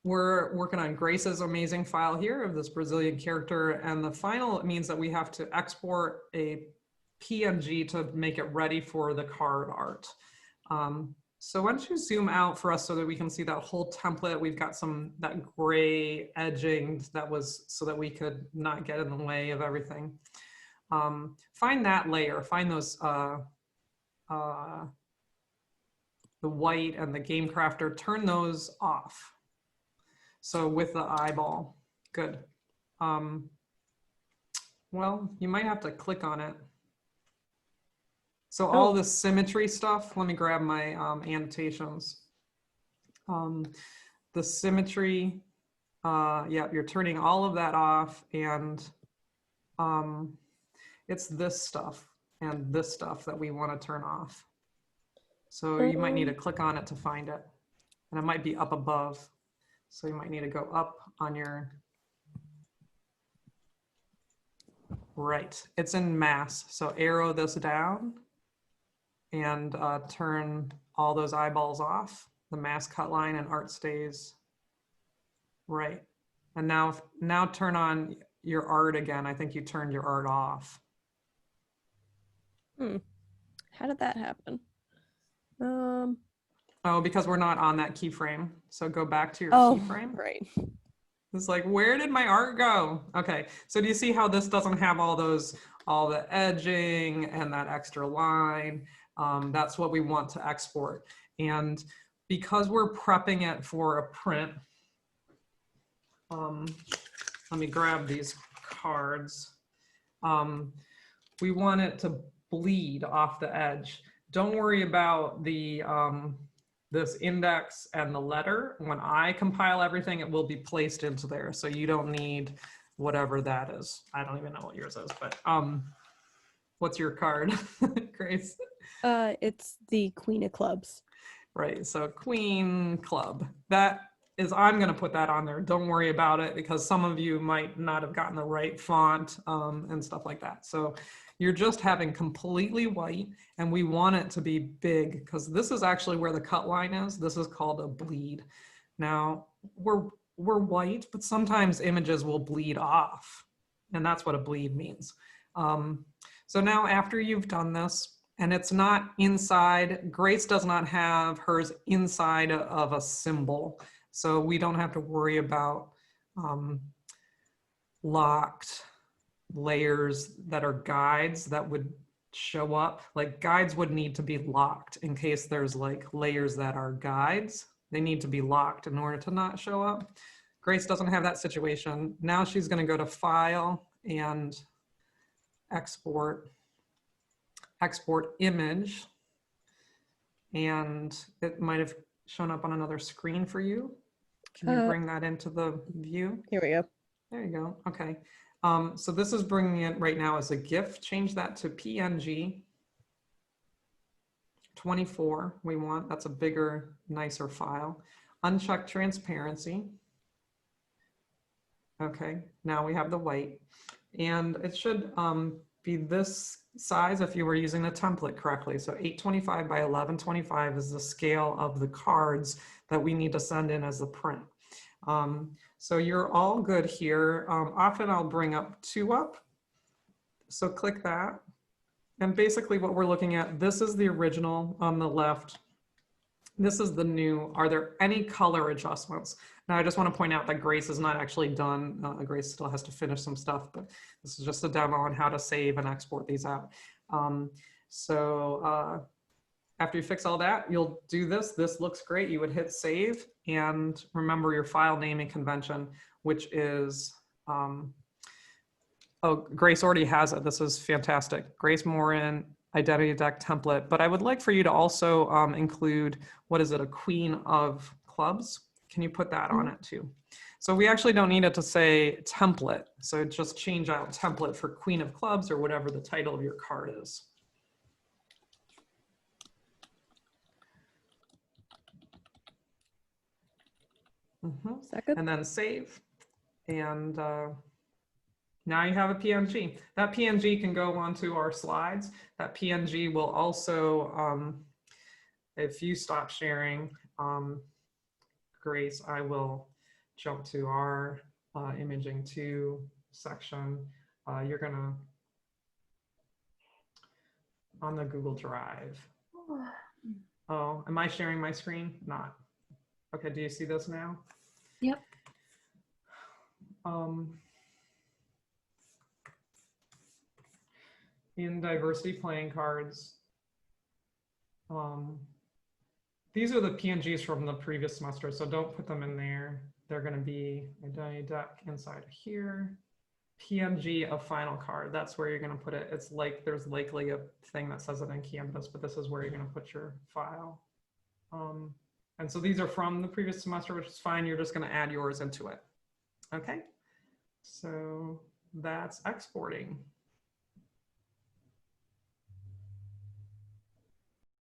we're working on Grace's amazing file here of this Brazilian character. And the final means that we have to export a PNG to make it ready for the card art. So why don't you zoom out for us so that we can see that whole template. We've got that gray edging that was so that we could not get in the way of everything. Find that layer, find those, the white and the game crafter, turn those off. So with the eyeball, good. Well, you might have to click on it. So all this symmetry stuff, let me grab my annotations. The symmetry, yeah, you're turning all of that off, and it's this stuff and this stuff that we want to turn off. So you might need to click on it to find it, and it might be up above. So you might need to go up on your, right, it's in mass. So arrow this down and turn all those eyeballs off, the mass cut line, and art stays right. And now turn on your art again. I think you turned your art off. How did that happen? Oh, because we're not on that keyframe. So go back to your keyframe. Right. It's like, where did my art go? Okay, so do you see how this doesn't have all the edging and that extra line? That's what we want to export. And because we're prepping it for a print, let me grab these cards. We want it to bleed off the edge. Don't worry about the this index and the letter. When I compile everything, it will be placed into there. So you don't need whatever that is. I don't even know what yours is, but what's your card, Grace? It's the Queen of Clubs. Right, so Queen Club. That is, I'm gonna put that on there. Don't worry about it because some of you might not have gotten the right font and stuff like that. So you're just having completely white, and we want it to be big because this is actually where the cut line is. This is called a bleed. Now, we're white, but sometimes images will bleed off, and that's what a bleed means. So now after you've done this, and it's not inside, Grace does not have hers inside of a symbol, so we don't have to worry about locked layers that are guides that would show up. Like guides would need to be locked in case there's like layers that are guides. They need to be locked in order to not show up. Grace doesn't have that situation. Now she's going to go to File and Export Image. And it might have shown up on another screen for you. Can you bring that into the view? Here we go. There you go. Okay. So this is bringing it right now as a GIF. Change that to PNG. 24 we want. That's a bigger, nicer file. Uncheck transparency. Okay, now we have the white. And it should be this size if you were using the template correctly. So 825 by 1125 is the scale of the cards that we need to send in as the print. So you're all good here. Often I'll bring up 2 up. So click that. And basically what we're looking at, this is the original on the left. This is the new. Are there any color adjustments? Now I just want to point out that Grace is not actually done. Grace still has to finish some stuff, but this is just a demo on how to save and export these out. After you fix all that, you'll do this. This looks great. You would hit save and remember your file naming convention, which is, oh, Grace already has it. This is fantastic. Grace Morin identity deck template. But I would like for you to also include, what is it, a Queen of Clubs? Can you put that on it too? So we actually don't need it to say template. So just change out template for Queen of Clubs or whatever the title of your card is. And then save. And now you have a PNG. That PNG can go onto our slides. That PNG will also, if you stop sharing, Grace, I will jump to our imaging 2 section, you're gonna, on the Google Drive. Oh, am I sharing my screen? Not. Okay, do you see this now? Yep. In diversity playing cards, these are the PNGs from the previous semester, so don't put them in there. They're going to be identity deck inside here. PNG of final card, that's where you're going to put it. It's like there's likely a thing that says it in Canvas, but this is where you're going to put your file. And so these are from the previous semester, which is fine. You're just going to add yours into it. Okay, so that's exporting.